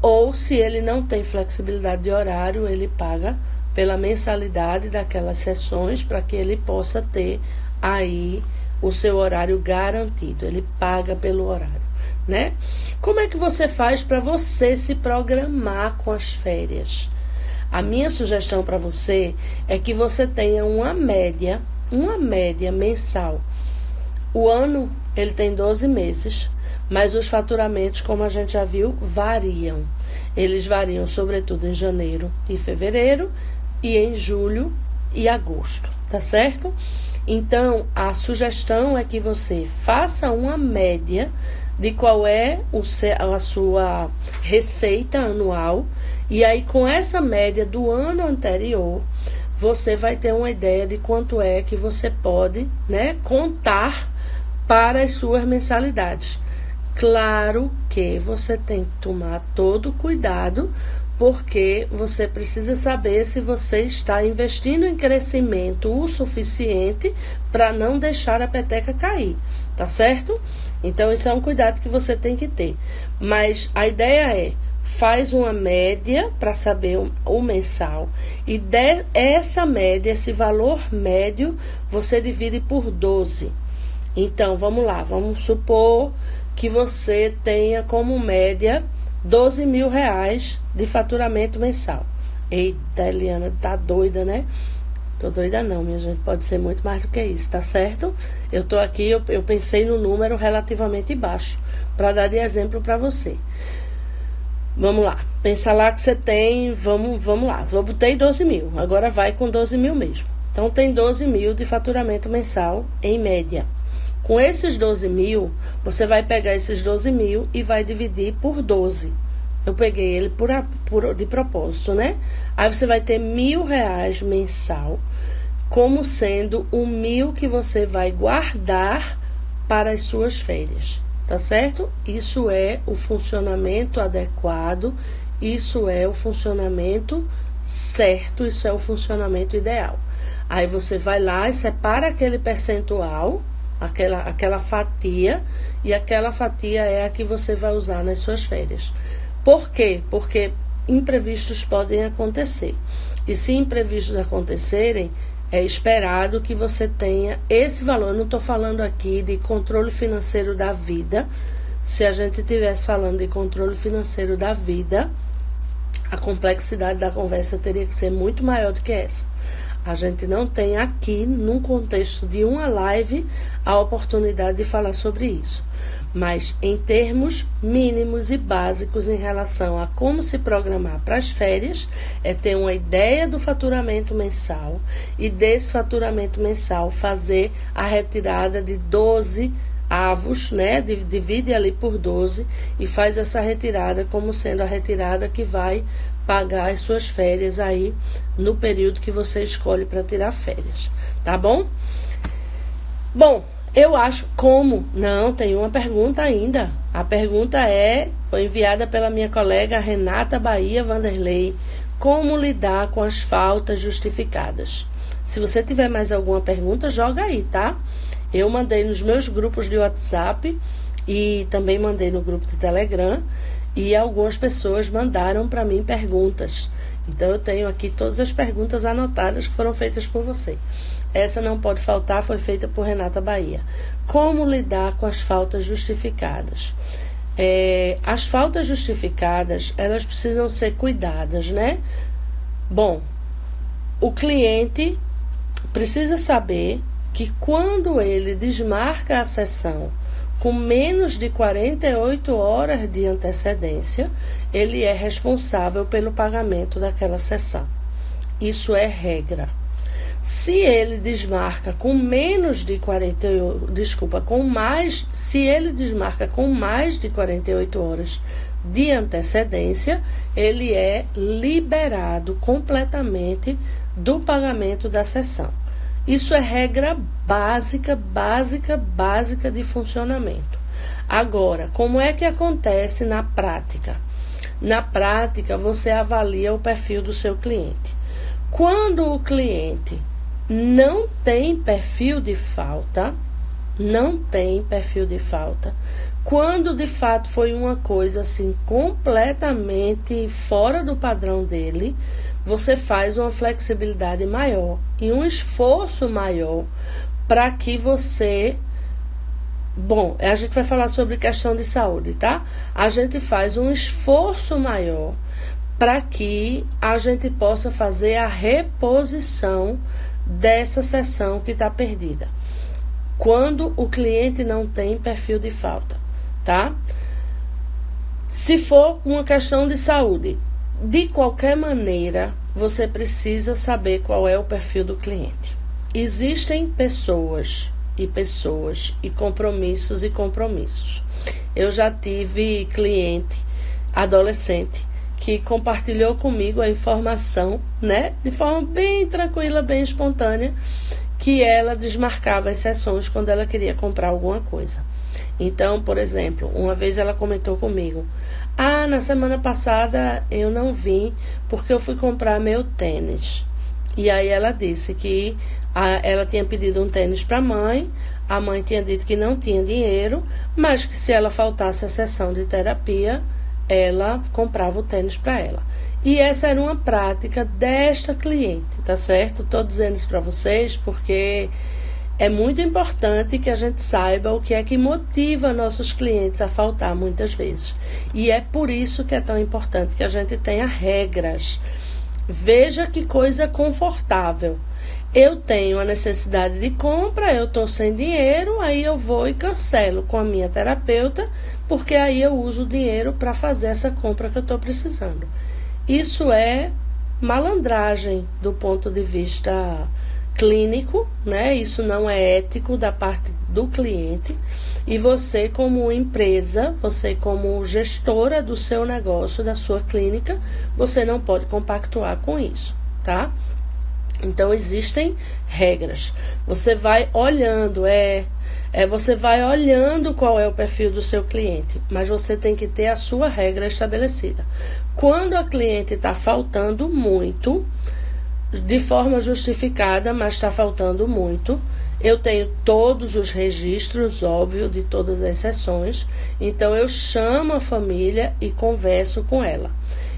Ou, se ele não tem flexibilidade de horário, ele paga pela mensalidade daquelas sessões para que ele possa ter aí o seu horário garantido. Ele paga pelo horário, né? Como é que você faz para você se programar com as férias? A minha sugestão para você é que você tenha uma média mensal. O ano, ele tem 12 meses, mas os faturamentos, como a gente já viu, variam. Eles variam, sobretudo, em janeiro e fevereiro, e em julho e agosto, tá certo? Então, a sugestão é que você faça uma média de qual é a sua receita anual, e aí com essa média do ano anterior, você vai ter uma ideia de quanto é que você pode, né, contar para as suas mensalidades. Claro que você tem que tomar todo cuidado, porque você precisa saber se você está investindo em crescimento o suficiente para não deixar a peteca cair, tá certo? Então, isso é um cuidado que você tem que ter. Mas a ideia é, faz uma média para saber o mensal. E essa média, esse valor médio, você divide por 12. Então, vamos lá. Vamos supor que você tenha como média 12 mil reais de faturamento mensal. Eita, Eliana, tá doida, né? Tô doida não, minha gente. Pode ser muito mais do que isso, tá certo? Eu tô aqui, eu pensei no número relativamente baixo, para dar de exemplo para você. Vamos lá. Pensa lá que você tem, vamos lá. Eu botei 12 mil, agora vai com 12 mil mesmo. Então, tem 12 mil de faturamento mensal, em média. Com esses 12 mil, você vai pegar esses 12 mil e vai dividir por 12. Eu peguei ele de propósito, né? Aí você vai ter R$1.000 mensal, como sendo o 1.000 que você vai guardar para as suas férias, tá certo? Isso é o funcionamento adequado, isso é o funcionamento certo, isso é o funcionamento ideal. Aí você vai lá e separa aquele percentual, aquela fatia, e aquela fatia é a que você vai usar nas suas férias. Por quê? Porque imprevistos podem acontecer. E se imprevistos acontecerem, é esperado que você tenha esse valor. Eu não estou falando aqui de controle financeiro da vida. Se a gente estivesse falando de controle financeiro da vida, a complexidade da conversa teria que ser muito maior do que essa. A gente não tem aqui, num contexto de uma live, a oportunidade de falar sobre isso. Mas em termos mínimos e básicos em relação a como se programar para as férias, é ter uma ideia do faturamento mensal e desse faturamento mensal fazer a retirada de 12 avos, né? Divide ali por 12 e faz essa retirada como sendo a retirada que vai pagar as suas férias aí no período que você escolhe para tirar férias, tá bom? Bom, eu acho como... Não, tem uma pergunta ainda. A pergunta foi enviada pela minha colega Renata Bahia Vanderlei. Como lidar com as faltas justificadas? Se você tiver mais alguma pergunta, joga aí, tá? Eu mandei nos meus grupos de WhatsApp e também mandei no grupo de Telegram. E algumas pessoas mandaram para mim perguntas. Então, eu tenho aqui todas as perguntas anotadas que foram feitas por você. Essa não pode faltar, foi feita por Renata Bahia. Como lidar com as faltas justificadas? As faltas justificadas, elas precisam ser cuidadas, né? Bom, o cliente precisa saber que quando ele desmarca a sessão com menos de 48 horas de antecedência, ele é responsável pelo pagamento daquela sessão. Isso é regra. Se ele desmarca com menos de 48, se ele desmarca com mais de 48 horas de antecedência, ele é liberado completamente do pagamento da sessão. Isso é regra básica de funcionamento. Agora, como é que acontece na prática? Na prática, você avalia o perfil do seu cliente. Quando o cliente não tem perfil de falta, quando de fato foi uma coisa assim completamente fora do padrão dele, você faz uma flexibilidade maior e um esforço maior para que você... Bom, a gente vai falar sobre questão de saúde, tá? A gente faz um esforço maior para que a gente possa fazer a reposição dessa sessão que está perdida. Quando o cliente não tem perfil de falta, tá? Se for uma questão de saúde, de qualquer maneira, você precisa saber qual é o perfil do cliente. Existem pessoas e compromissos. Eu já tive cliente adolescente que compartilhou comigo a informação, né, de forma bem tranquila, bem espontânea, que ela desmarcava as sessões quando ela queria comprar alguma coisa. Então, por exemplo, uma vez ela comentou comigo: na semana passada eu não vim porque eu fui comprar meu tênis. E aí ela disse que ela tinha pedido um tênis para a mãe tinha dito que não tinha dinheiro, mas que se ela faltasse a sessão de terapia, ela comprava o tênis para ela. E essa era uma prática desta cliente, tá certo? Estou dizendo isso para vocês porque é muito importante que a gente saiba o que é que motiva nossos clientes a faltar muitas vezes. E é por isso que é tão importante que a gente tenha regras. Veja que coisa confortável. Eu tenho a necessidade de compra, eu estou sem dinheiro, aí eu vou e cancelo com a minha terapeuta, porque aí eu uso o dinheiro para fazer essa compra que eu estou precisando. Isso é malandragem do ponto de vista clínico, né? Isso não é ético da parte do cliente. E você, como empresa, você como gestora do seu negócio, da sua clínica, você não pode compactuar com isso, tá? Então, existem regras. Você vai olhando, você vai olhando qual é o perfil do seu cliente, mas você tem que ter a sua regra estabelecida. Quando a cliente está faltando muito, de forma justificada, mas está faltando muito, eu tenho todos os registros, óbvio, de todas as sessões, então eu chamo a família e converso com ela.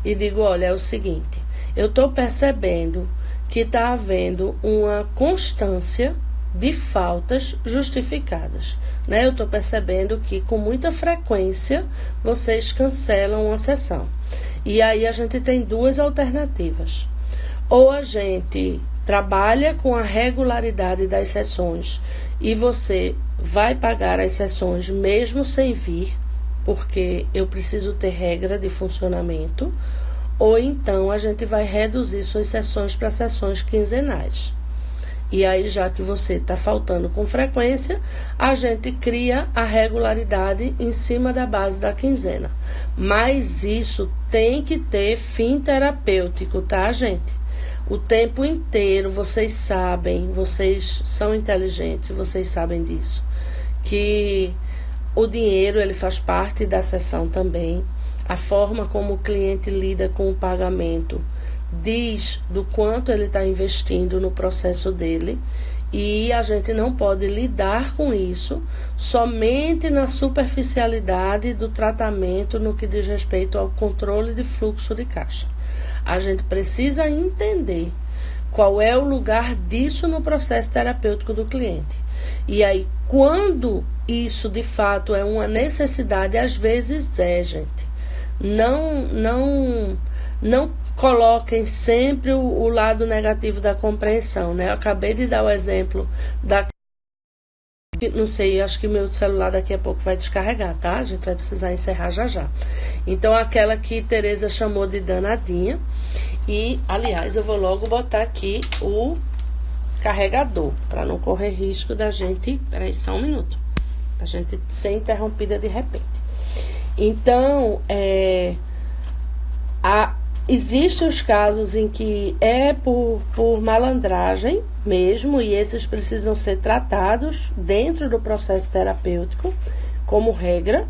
E digo, olha, é o seguinte, eu estou percebendo que está havendo uma constância de faltas justificadas, né? Eu estou percebendo que com muita frequência vocês cancelam uma sessão. E aí a gente tem duas alternativas. Ou a gente trabalha com a regularidade das sessões e você vai pagar as sessões mesmo sem vir, porque eu preciso ter regra de funcionamento, ou então a gente vai reduzir suas sessões para sessões quinzenais. E aí, já que você está faltando com frequência, a gente cria a regularidade em cima da base da quinzena. Mas isso tem que ter fim terapêutico, tá, gente? O tempo inteiro, vocês sabem, vocês são inteligentes, vocês sabem disso, que o dinheiro, ele faz parte da sessão também. A forma como o cliente lida com o pagamento diz do quanto ele está investindo no processo dele, e a gente não pode lidar com isso somente na superficialidade do tratamento no que diz respeito ao controle de fluxo de caixa. A gente precisa entender qual é o lugar disso no processo terapêutico do cliente. E aí, quando isso de fato é uma necessidade, às vezes gente. Não coloquem sempre o lado negativo da compreensão, né? Eu acabei de dar o exemplo da... Não sei, acho que meu celular daqui a pouco vai descarregar, tá? A gente vai precisar encerrar já. Então, aquela que Tereza chamou de danadinha. E, aliás, eu vou logo botar aqui o carregador, para não correr risco da gente... Peraí, só um minuto. A gente ser interrompida de repente. Então, existem os casos em que é por malandragem mesmo, e esses precisam ser tratados dentro do processo terapêutico, como regra,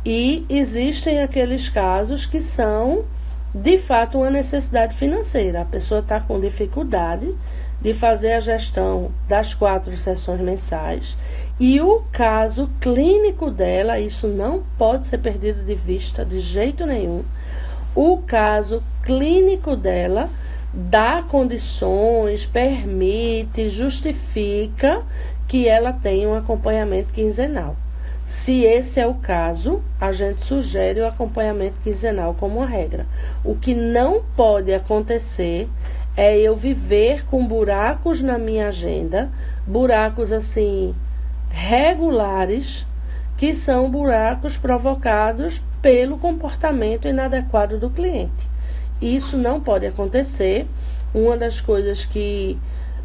e existem aqueles casos que são, de fato, uma necessidade financeira. A pessoa está com dificuldade de fazer a gestão das 4 sessões mensais, e o caso clínico dela, isso não pode ser perdido de vista de jeito nenhum. O caso clínico dela dá condições, permite, justifica que ela tenha um acompanhamento quinzenal. Se esse é o caso, a gente sugere o acompanhamento quinzenal como uma regra. O que não pode acontecer é eu viver com buracos na minha agenda, buracos assim regulares, que são buracos provocados pelo comportamento inadequado do cliente. Isso não pode acontecer. Uma das coisas que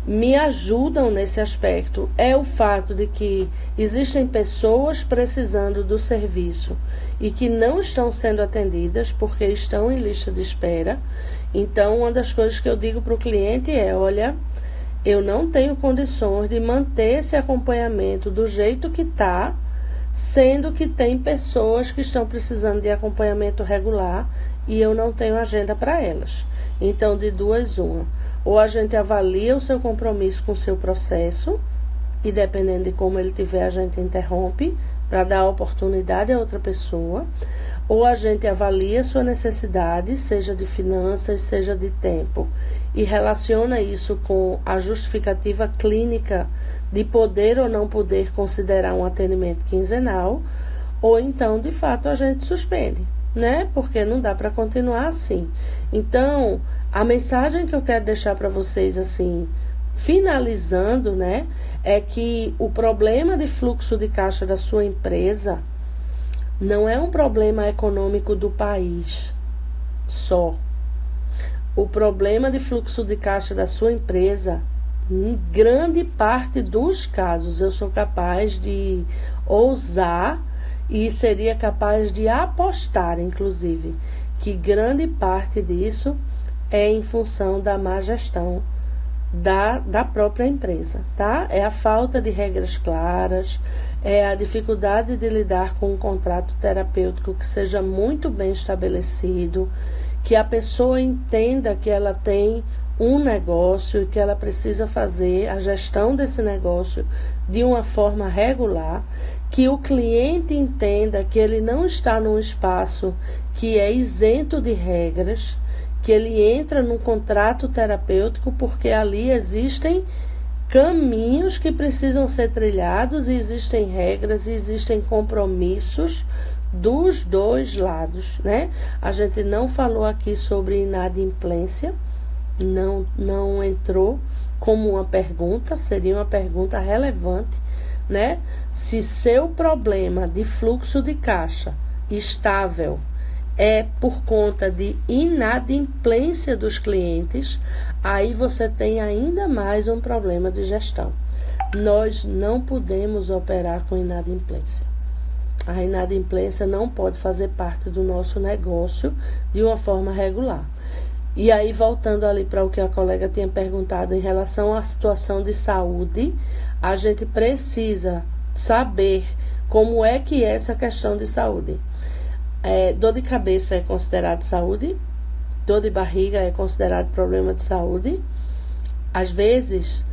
me ajudam nesse aspecto é o fato de que existem pessoas precisando do serviço e que não estão sendo atendidas porque estão em lista de espera. Então, uma das coisas que eu digo para o cliente é: olha, eu não tenho condições de manter esse acompanhamento do jeito que está, sendo que tem pessoas que estão precisando de acompanhamento regular e eu não tenho agenda para elas. Então, de duas, uma. Ou a gente avalia o seu compromisso com o seu processo, e dependendo de como ele tiver, a gente interrompe para dar oportunidade a outra pessoa. Ou a gente avalia a sua necessidade, seja de finanças, seja de tempo, e relaciona isso com a justificativa clínica de poder ou não poder considerar um atendimento quinzenal, ou então, de fato, a gente suspende, né? Porque não dá para continuar assim. Então, a mensagem que eu quero deixar para vocês, assim, finalizando, né, é que o problema de fluxo de caixa da sua empresa não é um problema econômico do país só. O problema de fluxo de caixa da sua empresa, em grande parte dos casos, eu sou capaz de ousar e seria capaz de apostar, inclusive, que grande parte disso é em função da má gestão da própria empresa, tá? É a falta de regras claras, é a dificuldade de lidar com um contrato terapêutico que seja muito bem estabelecido, que a pessoa entenda que ela tem um negócio e que ela precisa fazer a gestão desse negócio de uma forma regular, que o cliente entenda que ele não está num espaço que é isento de regras, que ele entra num contrato terapêutico porque ali existem caminhos que precisam ser trilhados, e existem regras, e existem compromissos dos dois lados, né? A gente não falou aqui sobre inadimplência, não entrou como uma pergunta, seria uma pergunta relevante, né? Se seu problema de fluxo de caixa estável é por conta de inadimplência dos clientes, aí você tem ainda mais um problema de gestão. Nós não podemos operar com inadimplência. A inadimplência não pode fazer parte do nosso negócio de uma forma regular. E aí, voltando ali para o que a colega tinha perguntado em relação à situação de saúde, a gente precisa saber como é que é essa questão de saúde. Dor de cabeça é considerado saúde, dor de barriga é considerado problema de saúde. Às vezes,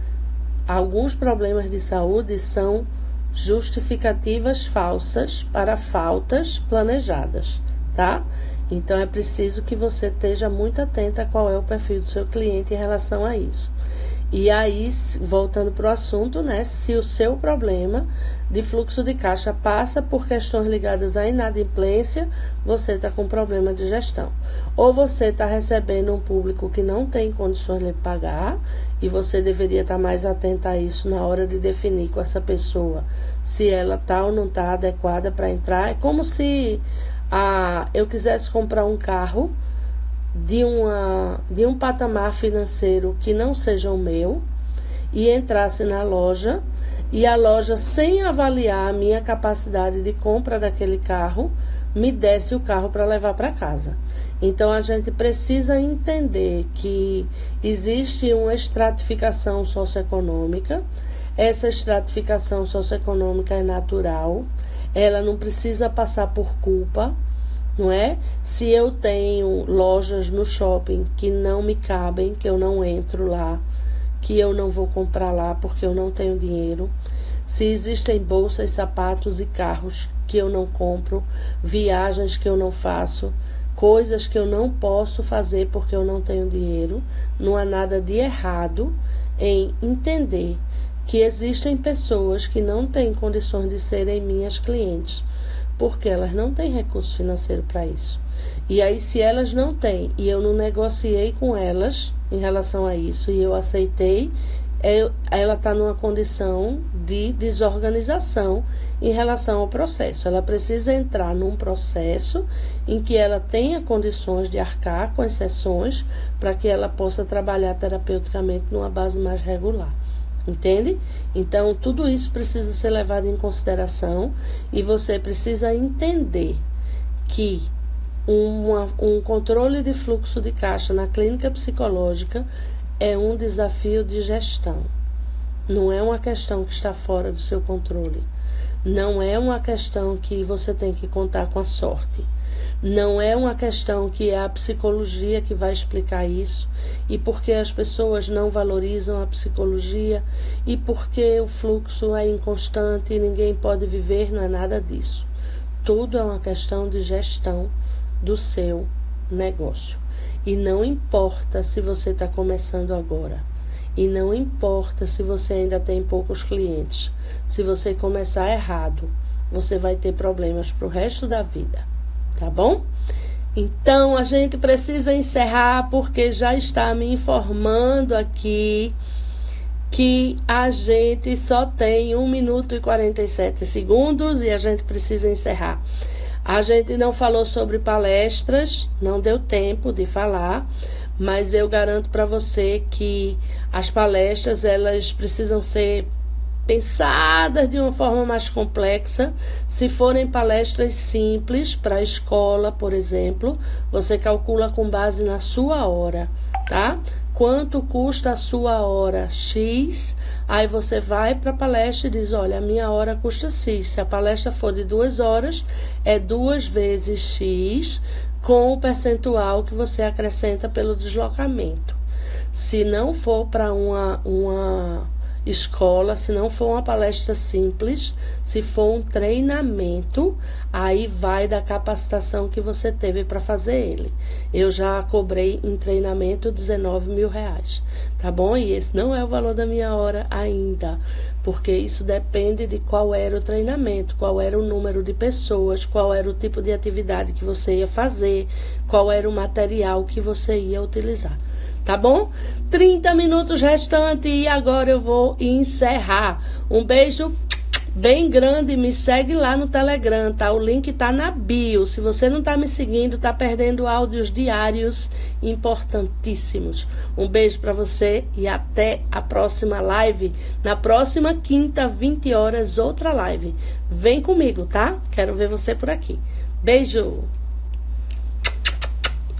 alguns problemas de saúde são justificativas falsas para faltas planejadas, tá? Então, é preciso que você esteja muito atenta a qual é o perfil do seu cliente em relação a isso. E aí, voltando para o assunto, né? Se o seu problema de fluxo de caixa passa por questões ligadas à inadimplência, você está com problema de gestão. Ou você está recebendo um público que não tem condições de pagar, e você deveria estar mais atenta a isso na hora de definir com essa pessoa se ela está ou não está adequada para entrar. É como se eu quisesse comprar um carro de um patamar financeiro que não seja o meu e entrasse na loja e a loja, sem avaliar a minha capacidade de compra daquele carro, me desse o carro para levar para casa. Então, a gente precisa entender que existe uma estratificação socioeconômica. Essa estratificação socioeconômica é natural, ela não precisa passar por culpa, não é? Se eu tenho lojas no shopping que não me cabem, que eu não entro lá, que eu não vou comprar lá porque eu não tenho dinheiro. Se existem bolsas, sapatos e carros que eu não compro, viagens que eu não faço, coisas que eu não posso fazer porque eu não tenho dinheiro, não há nada de errado em entender que existem pessoas que não têm condições de serem minhas clientes, porque elas não têm recurso financeiro para isso. E aí, se elas não têm, e eu não negociei com elas em relação a isso, e eu aceitei, ela está numa condição de desorganização em relação ao processo. Ela precisa entrar num processo em que ela tenha condições de arcar com as sessões para que ela possa trabalhar terapeuticamente numa base mais regular. Entende? Então, tudo isso precisa ser levado em consideração e você precisa entender que um controle de fluxo de caixa na clínica psicológica é um desafio de gestão. Não é uma questão que está fora do seu controle. Não é uma questão que você tem que contar com a sorte. Não é uma questão que é a psicologia que vai explicar isso, e porque as pessoas não valorizam a psicologia, e porque o fluxo é inconstante e ninguém pode viver, não é nada disso. Tudo é uma questão de gestão do seu negócio. E não importa se você está começando agora. E não importa se você ainda tem poucos clientes. Se você começar errado, você vai ter problemas para o resto da vida. Tá bom? Então, a gente precisa encerrar porque já está me informando aqui que a gente só tem 1 minuto e 47 segundos e a gente precisa encerrar. A gente não falou sobre palestras, não deu tempo de falar, mas eu garanto para você que as palestras, elas precisam ser pensadas de uma forma mais complexa. Se forem palestras simples para a escola, por exemplo, você calcula com base na sua hora, tá? Quanto custa a sua hora? X. Aí você vai para a palestra e diz, olha, a minha hora custa X. Se a palestra for de 2 horas, é 2 vezes X, com o percentual que você acrescenta pelo deslocamento. Se não for para uma escola, se não for uma palestra simples, se for um treinamento, aí vai da capacitação que você teve para fazer ele. Eu já cobrei em treinamento R$19 mil, tá bom? E esse não é o valor da minha hora ainda, porque isso depende de qual era o treinamento, qual era o número de pessoas, qual era o tipo de atividade que você ia fazer, qual era o material que você ia utilizar. tá bom? 30 minutos restantes e agora eu vou encerrar. Um beijo bem grande, me segue lá no Telegram, tá? O link tá na bio. Se você não tá me seguindo, tá perdendo áudios diários importantíssimos. Um beijo pra você e até a próxima live. Na próxima quinta, 20 horas, outra live. Vem comigo, tá? Quero ver você por aqui. Beijo!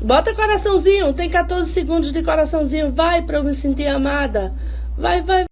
Bota coraçãozinho, tem 14 segundos de coraçãozinho. Vai pra eu me sentir amada. Vai, vai.